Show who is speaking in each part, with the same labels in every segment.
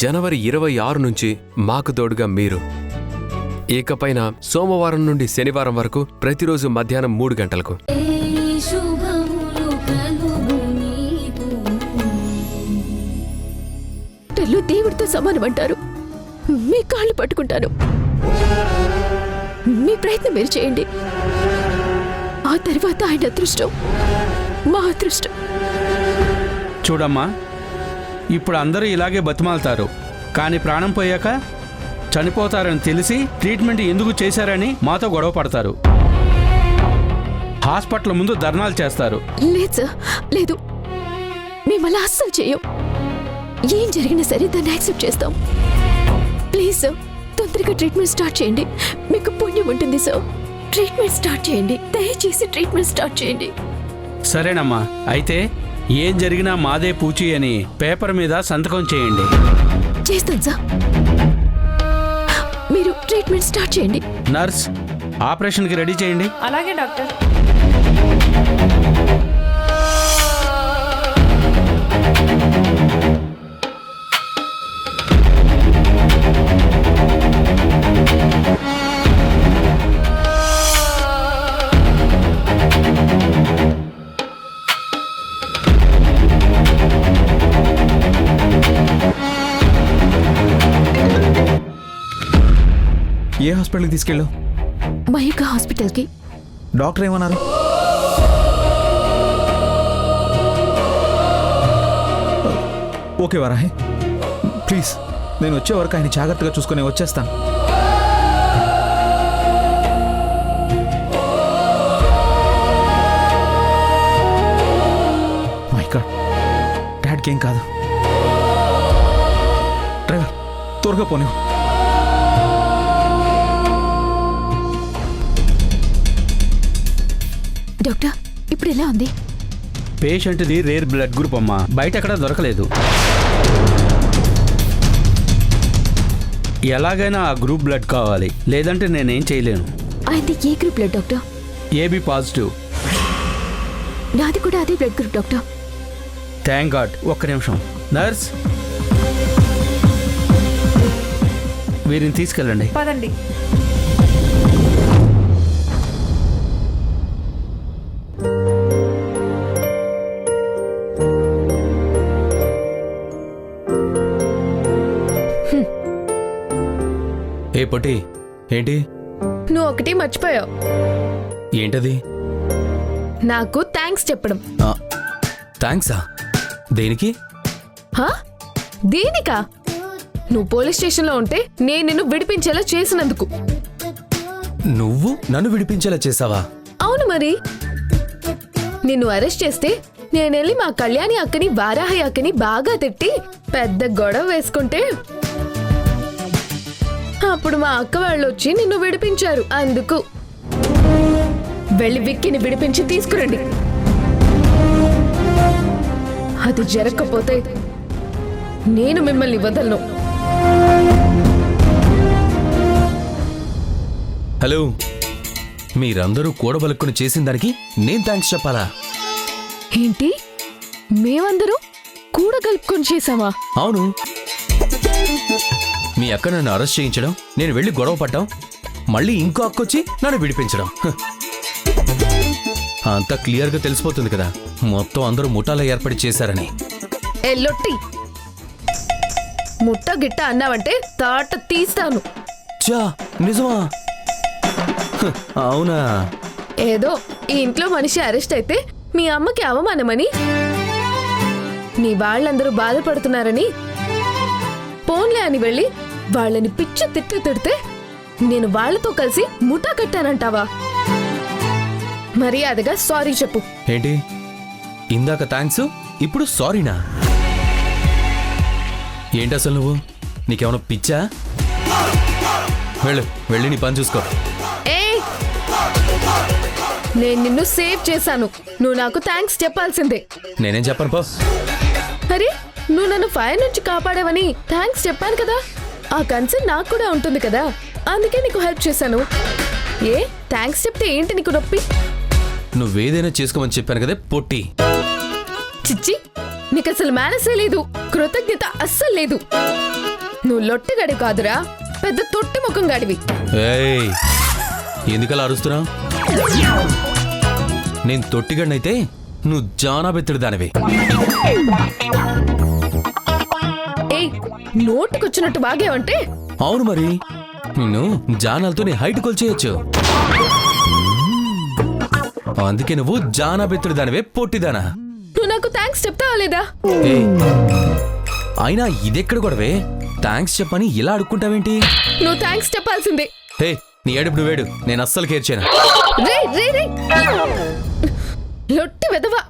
Speaker 1: జనవరి 26 నుంచి మాకు తోడుగా మీరు. ఇకపైన సోమవారం నుండి శనివారం వరకు ప్రతిరోజు మధ్యాహ్నం 3 గంటలకు.
Speaker 2: దేవుడితో సమానం అంటారు. మీ కాళ్ళు పట్టుకుంటాను. మీ ప్రయత్నం మీరు చేయండి. ఆ తర్వాత ఆయన అదృష్టం మా అదృష్టం.
Speaker 3: చూడమ్మా, ఇప్పుడు అందరూ ఇలాగే బతిమాలుతారు, కానీ ప్రాణం పోయాక చనిపోతారని తెలిసి ట్రీట్మెంట్ ఎందుకు చేశారని మాతో గొడవ పడతారు. హాస్పిటల్ ముందు ధర్నాలు చేస్తారు.
Speaker 2: లేదు సార్, లేదు. మేము అలా అస్సలు చేయం. ఏం జరిగినా సరే దాన్ని యాక్సెప్ట్ చేస్తాం. ప్లీజ్ సార్, తొందరగా ట్రీట్మెంట్ స్టార్ట్ చేయండి. మీకు పుణ్యం ఉంటుంది సార్. ట్రీట్మెంట్ స్టార్ట్ చేయండి, దయచేసి ట్రీట్మెంట్ స్టార్ట్ చేయండి.
Speaker 3: సరేనమ్మా, అయితే ఏం జరిగినా మాదే పూచి అని పేపర్ మీద సంతకం చేయండి.
Speaker 2: చేస్తాను సార్. మీరు ట్రీట్మెంట్ స్టార్ట్ చేయండి.
Speaker 3: నర్స్, ఆపరేషన్కి రెడీ చేయండి.
Speaker 4: అలాగే డాక్టర్.
Speaker 5: ఏ హాస్పిటల్కి తీసుకెళ్ళు?
Speaker 2: మయూక హాస్పిటల్కి.
Speaker 5: డాక్టర్ ఏమన్నారు? ఓకే వరాహి, ప్లీజ్ నేను వచ్చే వరకు ఆయన జాగ్రత్తగా చూసుకొని వచ్చేస్తాను. మై గాడ్, డాడ్కి ఏం కాదు. డ్రైవర్, త్వరగా పోనీ.
Speaker 2: డాక్టర్, ఇప్పుడు ఎలా ఉంది?
Speaker 3: పేషెంట్ది రేర్ బ్లడ్ గ్రూప్ అమ్మా, బయట ఎక్కడా దొరకలేదు. ఎలాగైనా ఆ గ్రూప్ బ్లడ్ కావాలి, లేదంటే నేనేం చేయలేను.
Speaker 2: ఆయనది ఏ group blood doctor?
Speaker 3: AB positive.
Speaker 2: నాది కూడా అదే blood group doctor.
Speaker 3: Thank God. ఒక్క నిమిషం. నర్స్, వీరిని తీసుకెళ్ళండి.
Speaker 4: పదండి.
Speaker 1: ఏ పొట్టి, ఏంటి?
Speaker 6: నువ్వు ఒకటి మర్చిపోయావు.
Speaker 1: ఏంటది?
Speaker 6: నాకు థ్యాంక్స్ చెప్పడం.
Speaker 1: థ్యాంక్సా? దేనికి?
Speaker 6: హా? దేనికా? నువ్వు పోలీస్ స్టేషన్లో ఉంటే నేను నిన్ను విడిపించేలా చేసినందుకు.
Speaker 1: నువ్వు నన్ను విడిపించేలా చేసావా?
Speaker 6: అవును మరి. నిన్ను అరెస్ట్ చేస్తే నేనెళ్ళి మా కళ్యాణి అక్కని వారాహి అక్కని బాగా తిట్టి పెద్ద గొడవ వేసుకుంటే అప్పుడు మా అక్క వాళ్ళు వచ్చి నిన్ను విడిపించారు. అందుకు వెళ్ళి విక్కిని విడిపించి తీసుకురండి. అది జరగకపోతే నేను మిమ్మల్ని వదలను.
Speaker 1: హలో, మీరందరూ కూడబలుక్కుని చేసిన దానికి నేను థ్యాంక్స్ చెప్పాలా?
Speaker 6: ఏంటి, మేమందరూ కూడగలుపుకొని చేసావా?
Speaker 1: అవును. మీ అక్క నన్ను అరెస్ట్ చేయించడం, నేను వెళ్ళి గొడవ పడ్డాం, మళ్ళీ ఇంకో అక్కొచ్చి నన్ను విడిపించడం. అంతా క్లియర్గా తెలిసిపోతుంది కదా మొత్తం అందరూ ముఠాలో ఏర్పడి చేశారని.
Speaker 6: ఎల్లొట్టి ముట్ట గిట్ట అన్నావంటే తాట తీస్తాను.
Speaker 1: చా, నిజమా? అవునా?
Speaker 6: ఏదో ఈ ఇంట్లో మనిషి అరెస్ట్ అయితే మీ అమ్మకి అవమానమని, నీ వాళ్ళందరూ బాధపడుతున్నారని పోన్లే అని వెళ్ళి వాళ్ళని పిచ్చి తిట్టి తిడితే నేను వాళ్లతో కలిసి ముఠా కట్టానంటావా? మర్యాదగా సారీ చెప్పు.
Speaker 1: ఏంటి, ఇందాక థ్యాంక్స్, ఇప్పుడు సారీనా? ఏంటి అసలు నువ్వు? నీకేమైనా పిచ్చా? వెళ్ళి నీ పని చూసుకో.
Speaker 6: నేను నిన్ను సేవ్ చేశాను, నువ్వు నాకు థ్యాంక్స్ చెప్పాల్సిందే.
Speaker 1: నేనేం చెప్పను పో.
Speaker 6: అరే, నువ్వు నన్ను ఫైర్ నుంచి కాపాడావని థ్యాంక్స్ చెప్పాను కదా, ఆ కన్సర్న్ నాకు కూడా ఉంటుంది కదా, అందుకే నీకు హెల్ప్ చేశాను. ఏ థ్యాంక్స్ చెప్తే ఏంటి నీకు నొప్పి?
Speaker 1: నువ్వేదైనా చేసుకోమని చెప్పాను కదే పొట్టి.
Speaker 6: చిచ్చి, నీకు అసలు మేనసే లేదు, కృతజ్ఞత అస్సలు లేదు. నువ్వు లొట్టెగడి కాదురా, పెద్ద తొట్టి ముఖం గడివి.
Speaker 4: ఏయ్, ఎందుకలా అరుస్తున్నావు? నేను తొట్టిగడినైతే నువ్వు జానా బెత్తడి దానివి.
Speaker 6: ఏయ్, నోటికొచ్చినట్టు బాగేవంటే
Speaker 4: అవును మరి, నిన్ను జానాలతో నీ హైట్ కొల్చేయచ్చు. అందుకే నువ్వు జానా బెత్తడి దానివే, పొట్టిదానా.
Speaker 6: నువ్వు నాకు థ్యాంక్స్ చెప్తావా లేదా?
Speaker 4: ఏయ్, అయినా ఇదెక్కడ గొడవే? థ్యాంక్స్ చెప్పని ఇలా అడుక్కుంటావేంటి?
Speaker 6: నువ్వు థ్యాంక్స్ చెప్పాల్సిందే.
Speaker 4: హే, నీ ఏడుపుడు వేడు, నేను అస్సలు కేర్ చేయను.
Speaker 6: రే రే రే, లొట్టి వెదవా,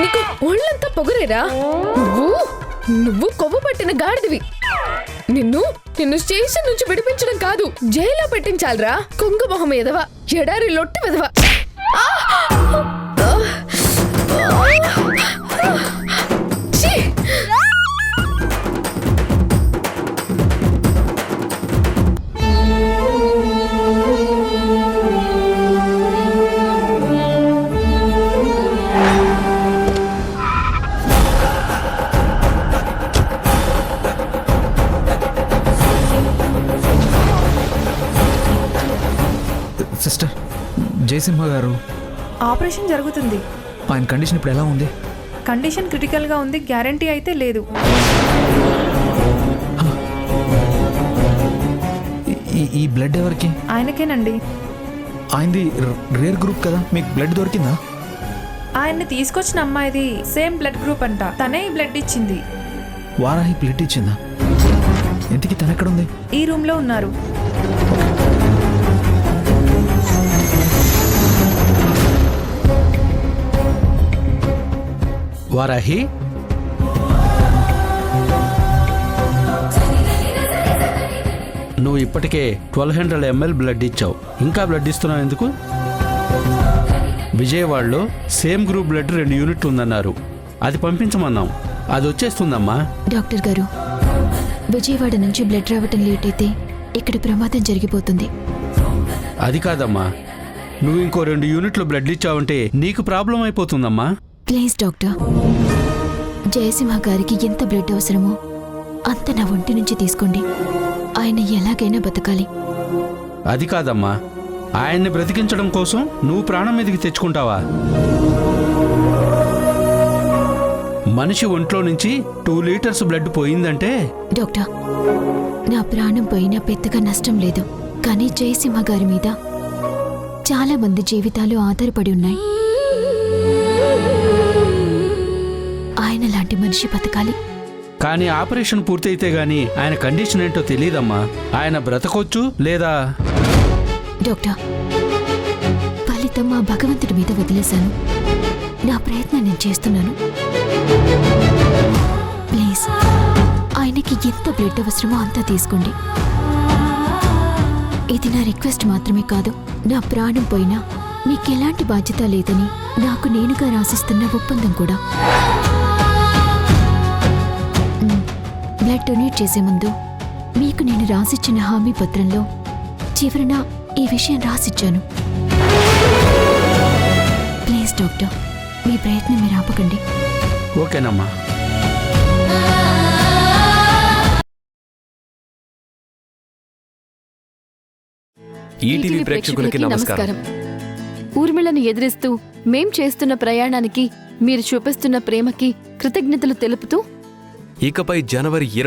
Speaker 6: నీకు ఒళ్ళంతా పొగరేరా? నువ్వు కొవ్వు పట్టిన గాడిదివి. నిన్ను స్టేషన్ నుంచి విడిపించడం కాదు, జైల్లో పెట్టించాలరా. కొంగు మొహం ఎదవా, ఎడారి లొట్టి వెదవా. ఛీ!
Speaker 5: సిస్టర్, జయసింహ గారు,
Speaker 7: ఆపరేషన్ జరుగుతుంది.
Speaker 5: ఆయన కండిషన్ ఇప్పుడు ఎలా ఉంది?
Speaker 7: కండిషన్ క్రిటికల్గా ఉంది, గ్యారంటీ అయితే లేదు.
Speaker 5: ఈ బ్లడ్ ఎవరికి?
Speaker 7: ఆయనకేనండి.
Speaker 5: ఆయనది రేర్ గ్రూప్ కదా, మీకు బ్లడ్ దొరికిందా?
Speaker 7: ఆయన్ని తీసుకొచ్చిన అమ్మాయిది సేమ్ బ్లడ్ గ్రూప్ అంట, తనే ఈ బ్లడ్ ఇచ్చింది.
Speaker 5: వారాహి బ్లడ్ ఇచ్చిందా? ఇంతకీ తను ఎక్కడుంది?
Speaker 7: ఈ రూమ్లో ఉన్నారు.
Speaker 3: వారాహి, నువ్వు ఇప్పటికే 1200 ml బ్లడ్ ఇచ్చావు, ఇంకా బ్లడ్ ఇస్తున్నావు ఎందుకు? విజయవాడలో సేమ్ గ్రూప్ బ్లడ్ 2 యూనిట్లు ఉందన్నారు, అది పంపించమన్నాం, అది వచ్చేస్తుందమ్మా.
Speaker 2: డాక్టర్ గారు, విజయవాడ నుంచి బ్లడ్ రావటం లేట్ అయితే ఇక్కడ ప్రమాదం జరిగిపోతుంది.
Speaker 3: అది కాదమ్మా, నువ్వు ఇంకో 2 యూనిట్లు బ్లడ్ ఇచ్చావంటే నీకు ప్రాబ్లం అయిపోతుందమ్మా.
Speaker 2: ప్లీజ్ డాక్టర్, జయసింహ గారికి ఎంత బ్లడ్ అవసరమో అంత నా ఒంటి నుంచి తీసుకోండి. ఆయన ఎలాగైనా బతకాలి.
Speaker 3: అది కాదమ్మా, ఆయన్ని బ్రతికించడం కోసం నువ్వు ప్రాణం మీదకి తెచ్చుకుంటావా? మనిషి ఒంట్లో నుంచి 2 లీటర్స్ బ్లడ్ పోయిందంటే.
Speaker 2: డాక్టర్, నా ప్రాణం పోయినా పెద్దగా నష్టం లేదు, కానీ జయసింహ గారి మీద చాలా మంది జీవితాలు ఆధారపడి ఉన్నాయి. ఆయన లాంటి మనిషి బతకాలి.
Speaker 3: కానీ ఆపరేషన్ పూర్తయితే గాని ఆయన కండిషన్ ఏంటో తెలియదమ్మా. ఆయన బ్రతకొచ్చు లేదా.
Speaker 2: డాక్టర్, ఫలితం మా భగవంతుడి మీద వదిలేశాను. నా ప్రయత్నం నేను చేస్తున్నాను. ప్లీజ్, ఆయనకి ఎంత బ్లడ్ అవసరమో అంతా తీసుకోండి. ఇది నా రిక్వెస్ట్ మాత్రమే కాదు, నా ప్రాణం పోయినా మీకెలాంటి బాధ్యత లేదని నాకు నేనుగా రాసిస్తున్న ఒప్పందం కూడా. బ్లడ్ డొనేట్ చేసే ముందు మీకు నేను రాసిచ్చిన హామీ పత్రంలో చివరన ఈ విషయం రాసిచ్చాను. ప్లీజ్ డాక్టర్, మీ ప్రయత్నం మీరు ఆపకండి.
Speaker 3: ఓకేనమ్మా.
Speaker 1: ఈటీవీ ప్రేక్షకులకి నమస్కారం.
Speaker 8: ఊర్మిళను ఎదిరిస్తూ మేం చేస్తున్న ప్రయాణానికి మీరు చూపిస్తున్న ప్రేమకి కృతజ్ఞతలు తెలుపుతూ
Speaker 1: ఇకపై జనవరి